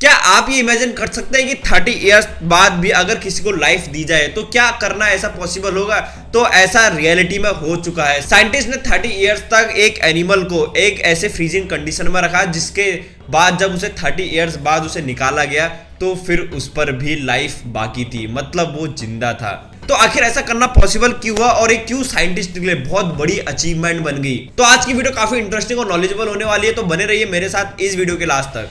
क्या आप ये इमेजिन कर सकते हैं कि 30 इयर्स बाद भी अगर किसी को लाइफ दी जाए तो क्या करना ऐसा पॉसिबल होगा? तो ऐसा रियलिटी में हो चुका है। साइंटिस्ट ने 30 इयर्स तक एक एनिमल को एक ऐसे फ्रीजिंग कंडीशन में रखा जिसके बाद जब उसे 30 इयर्स बाद उसे निकाला गया तो फिर उस पर भी लाइफ बाकी थी, मतलब वो जिंदा था। तो आखिर ऐसा करना पॉसिबल क्यों हुआ और ये क्यों साइंटिस्ट के लिए बहुत बड़ी अचीवमेंट बन गई? तो आज की वीडियो काफी इंटरेस्टिंग और नॉलेजेबल होने वाली है, तो बने रहिए मेरे साथ इस वीडियो के लास्ट तक।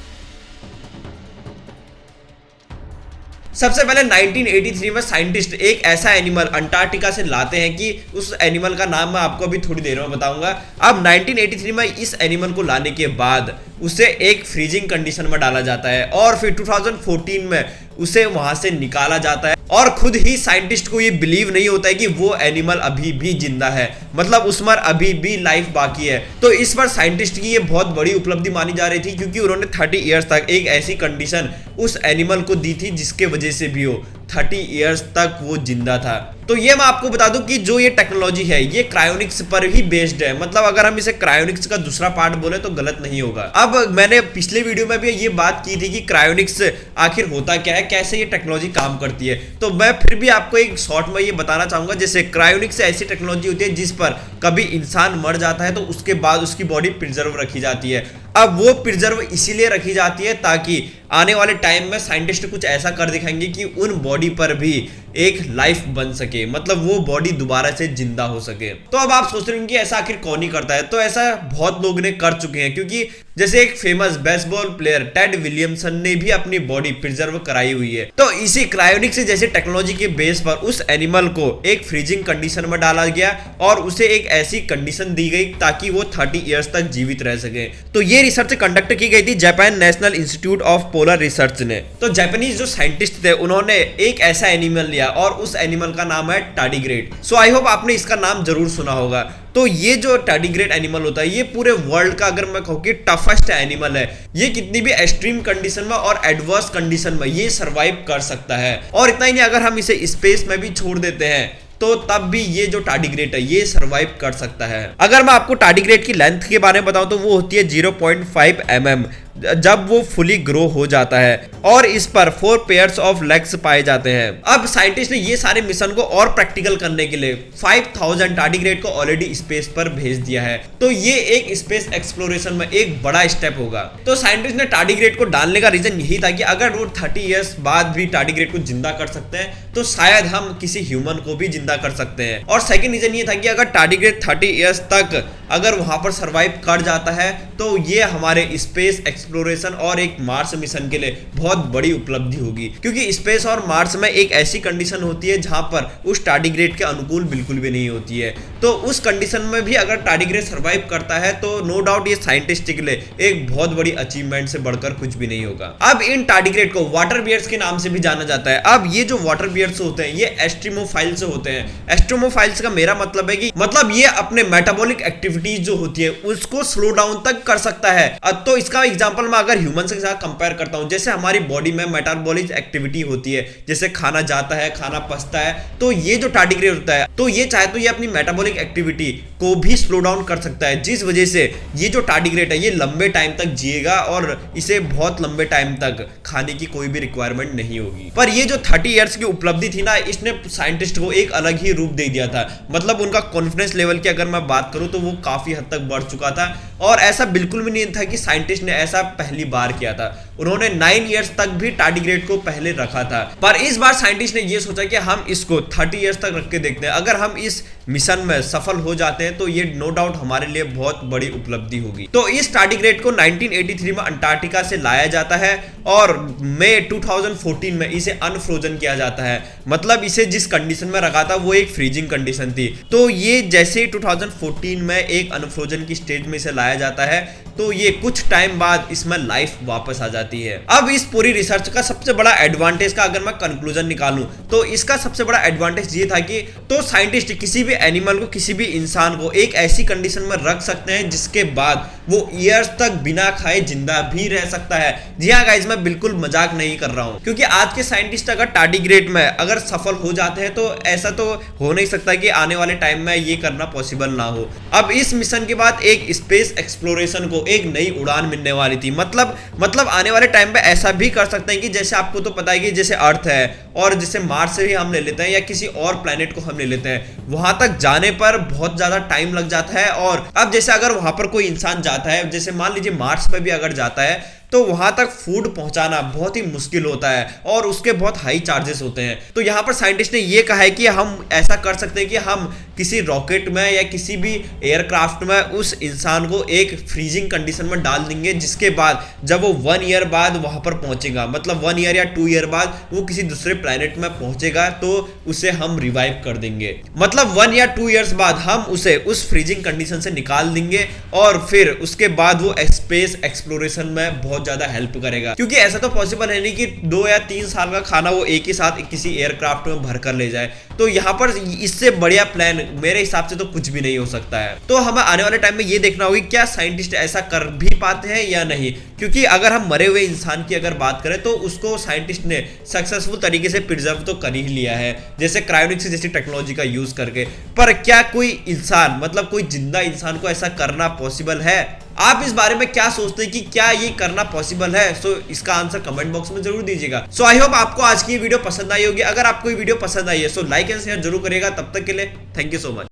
सबसे पहले 1983 में साइंटिस्ट एक ऐसा एनिमल अंटार्कटिका से लाते हैं कि उस एनिमल का नाम मैं आपको अभी थोड़ी देर में बताऊंगा। अब 1983 में इस एनिमल को लाने के बाद उसे एक फ्रीजिंग कंडीशन में डाला जाता है और फिर 2014 में उसे वहां से निकाला जाता है और खुद ही साइंटिस्ट को ये बिलीव नहीं होता है कि वो एनिमल अभी भी जिंदा है, मतलब उस पर अभी भी लाइफ बाकी है। तो इस पर साइंटिस्ट की ये बहुत बड़ी उपलब्धि मानी जा रही थी क्योंकि उन्होंने 30 इयर्स तक एक ऐसी कंडीशन उस एनिमल को दी थी जिसके वजह से भी हो 30 इयर्स तक वो जिंदा था। तो ये मैं आपको बता दूं कि जो ये टेक्नोलॉजी है ये क्रायोनिक्स पर ही बेस्ड है, मतलब अगर हम इसे क्रायोनिक्स का दूसरा पार्ट बोले तो गलत नहीं होगा। अब मैंने पिछले वीडियो में भी ये बात की थी कि क्रायोनिक्स आखिर होता क्या है, कैसे ये टेक्नोलॉजी काम करती है, तो मैं फिर भी आपको एक शॉर्ट में ये बताना चाहूंगा। जैसे क्रायोनिक्स ऐसी टेक्नोलॉजी होती है जिस पर कभी इंसान मर जाता है तो उसके बाद उसकी बॉडी प्रिजर्व रखी जाती है। अब वो प्रिजर्व इसीलिए रखी जाती है ताकि आने वाले टाइम में साइंटिस्ट कुछ ऐसा कर दिखाएंगे कि उन बॉडी पर भी एक लाइफ बन सके, मतलब वो बॉडी दोबारा से जिंदा हो सके। तो अब आप सोच रहे हैं कि ऐसा आखिर कौन ही करता है? तो ऐसा बहुत लोग ने कर चुके हैं, क्योंकि जैसे एक famous baseball player Ted Williamson ने भी अपनी बॉडी प्रिजर्व कराई हुई है। तो इसी क्रायोनिक्स जैसे टेक्नोलॉजी के बेस पर उस एनिमल को एक फ्रीजिंग कंडीशन में डाला गया और उसे एक ऐसी कंडीशन दी गई ताकि वो 30 इयर्स तक जीवित रह सके। तो ये रिसर्च कंडक्ट की गई थी Japan national institute of polar research ने। तो जापानीज जो साइंटिस्ट थे उन्होंने एक ऐसा एनिमल लिया और उस एनिमल का नाम है टार्डिग्रेड। सो आई होप आपने इसका नाम जरूर सुना होगा। तो ये जो टार्डिग्रेड एनिमल होता है ये पूरे वर्ल्ड का अगर मैं कहूँ कि टफेस्ट एनिमल है। ये कितनी भी एक्सट्रीम कंडीशन में और एडवर्स कंडीशन में ये सरवाइव कर सकता है। और इतना ही नहीं, अगर हम इसे स्पेस में भी छोड़ देते हैं तो तब भी ये जो टार्डिग्रेड है ये सरवाइव कर सकता है। अगर मैं आपको टार्डिग्रेड की लेंथ के बारे में बताऊं तो वो होती है 0.5 mm जब वो फुली ग्रो हो जाता है और इस पर 4 पेयर्स ऑफ लेग्स पाए जाते हैं। अब साइंटिस्ट ने ये सारे मिशन को और प्रैक्टिकल करने के लिए 5000 टार्डिग्रेड को ऑलरेडी स्पेस पर भेज दिया है। तो ये एक स्पेस एक्सप्लोरेशन में एक बड़ा स्टेप होगा। तो साइंटिस्ट ने टार्डिग्रेड को डालने का रीजन यही था कि अगर वो 30 इयर्स बाद भी टार्डिग्रेड को जिंदा कर सकते हैं तो शायद हम किसी ह्यूमन को भी जिंदा कर सकते हैं। और सेकंड रीजन ये था कि अगर टार्डिग्रेड 30 इयर्स तक अगर वहां पर सरवाइव कर जाता है तो ये हमारे स्पेस एक्सप्लोरेशन और एक मार्स मिशन के लिए बहुत बड़ी उपलब्धि होगी, क्योंकि स्पेस और मार्स में एक ऐसी कंडीशन होती है जहां पर उस टार्डिग्रेड के अनुकूल बिल्कुल भी नहीं होती है। तो उस कंडीशन में भी अगर टार्डिग्रेड सरवाइव करता है तो नो डाउट ये साइंटिस्ट के लिए एक बहुत बड़ी अचीवमेंट से बढ़कर कुछ भी नहीं होगा। अब इन टार्डिग्रेड को वाटर बियर्स के नाम से भी जाना जाता है। अब ये जो वाटर बियर्स होते हैं ये एस्ट्रोमोफाइल्स होते हैं। एस्ट्रोमोफाइल्स का मेरा मतलब है कि मतलब ये अपने मेटाबॉलिक एक्टिविटीज जो होती है उसको स्लो डाउन तक कर सकता है। तो इसका एग्जांपल मैं अगर ह्यूमंस के साथ कंपेयर करता हूं, जैसे हमारी बॉडी में मेटाबॉलिक एक्टिविटी होती है, जैसे खाना जाता है, खाना पचता है, तो ये जो टार्डिग्रेड होता है तो ये चाहे तो ये अपनी मेटाबॉलिक एक्टिविटी को भी स्लो डाउन कर सकता है, जिस वजह से ये जो टार्डिग्रेड है ये लंबे टाइम तक जिएगा और इसे बहुत लंबे टाइम तक खाने की कोई भी रिक्वायरमेंट नहीं होगी। पर ये जो 30 इयर्स की उपलब्धि थी ना, इसने साइंटिस्ट को एक अलग ही रूप दे दिया था। मतलब उनका कॉन्फिडेंस लेवल की अगर मैं बात करूं तो वो काफी हद तक बढ़ चुका था और ऐसा बिल्कुल भी नहीं था कि साइंटिस्ट ने ऐसा पहली बार किया था। उन्होंने 9 इयर्स तक भी टार्डिग्रेड को पहले रखा था, पर इस बार साइंटिस्ट ने यह सोचा कि हम इसको 30 इयर्स तक रख के देखते हैं। अगर हम इस मिशन में सफल हो जाते हैं तो ये नो डाउट हमारे लिए बहुत बड़ी उपलब्धि होगी। तो इस टार्डिग्रेड को 1983 में अंटार्कटिका से लाया जाता है और मई 2014 में इसे अनफ्रोजन किया जाता है। मतलब इसे जिस कंडीशन में रखा था वो एक फ्रीजिंग कंडीशन थी। तो ये जैसे 2014 में एक अनफ्रोजन की स्टेज में इसे लाया जाता है तो ये कुछ टाइम बाद इसमें लाइफ वापस आ जाती है। अब इस पूरी रिसर्च का सबसे बड़ा एडवांटेज का अगर मैं कंक्लूजन निकालूं तो इसका सबसे बड़ा एडवांटेज ये था कि तो साइंटिस्ट किसी भी एनिमल को, किसी भी इंसान को एक ऐसी कंडीशन में रख सकते हैं जिसके बाद वो ईयर्स तक बिना खाए जिंदा भी रह सकता है। जी हाँ गाइस, मैं बिल्कुल मजाक नहीं कर रहा हूं, क्योंकि आज के साइंटिस्ट अगर टार्डिग्रेड में अगर सफल हो जाते हैं तो ऐसा तो हो नहीं सकता कि आने वाले टाइम में ये करना पॉसिबल ना हो। अब इस मिशन के बाद एक स्पेस एक्सप्लोरेशन को एक नई उड़ान मिलने वाली थी। मतलब आने वाले टाइम पे ऐसा भी कर सकते हैं कि जैसे आपको तो पता है कि जैसे अर्थ है और जैसे मार्स से भी हम ले लेते हैं या किसी और प्लेनेट को हम ले लेते हैं, वहां तक जाने पर बहुत ज्यादा टाइम लग जाता है। और अब जैसे अगर वहां पर कोई इंसान जाता है, जैसे मान लीजिए मार्स पे भी अगर जाता है, तो वहां तक फूड पहुंचाना बहुत ही मुश्किल होता है और उसके बहुत हाई चार्जेस होते हैं। तो यहां पर साइंटिस्ट ने यह कहा है कि हम ऐसा कर सकते हैं कि हम किसी रॉकेट में या किसी भी एयरक्राफ्ट में उस इंसान को एक फ्रीजिंग कंडीशन में डाल देंगे, जिसके बाद जब वो 1 ईयर बाद वहां पर पहुंचेगा, मतलब 1 ईयर या 2 ईयर बाद वो किसी दूसरे प्लेनेट में पहुंचेगा, तो उसे हम रिवाइव कर देंगे। मतलब 1 या 2 ईयर्स बाद हम उसे उस फ्रीजिंग कंडीशन से निकाल देंगे और फिर उसके बाद वो स्पेस एक्सप्लोरेशन में बहुत ज्यादा हेल्प करेगा। क्योंकि ऐसा तो पॉसिबल है नहीं कि 2 या 3 साल का खाना वो एक ही साथ किसी एयरक्राफ्ट में भर कर ले जाए। तो यहाँ पर इससे बढ़िया प्लान मेरे हिसाब से तो कुछ भी नहीं हो सकता है। तो हमें आने वाले टाइम में ये देखना होगी क्या साइंटिस्ट ऐसा कर भी पाते हैं या नहीं। क्योंकि अगर हम मरे हुए इंसान की अगर बात करें तो उसको साइंटिस्ट ने सक्सेसफुल तरीके से प्रिजर्व तो कर ही लिया है, जैसे क्रायोनिक्स जैसी टेक्नोलॉजी का यूज करके। पर क्या कोई इंसान, मतलब कोई जिंदा इंसान को ऐसा करना पॉसिबल है? आप इस बारे में क्या सोचते हैं कि क्या ये करना पॉसिबल है? सो इसका आंसर कमेंट बॉक्स में जरूर दीजिएगा। सो आई होप आपको आज की वीडियो पसंद आई होगी। अगर आपको ये वीडियो पसंद आई है सो लाइक एंड शेयर जरूर करिएगा। तब तक के लिए थैंक यू सो मच।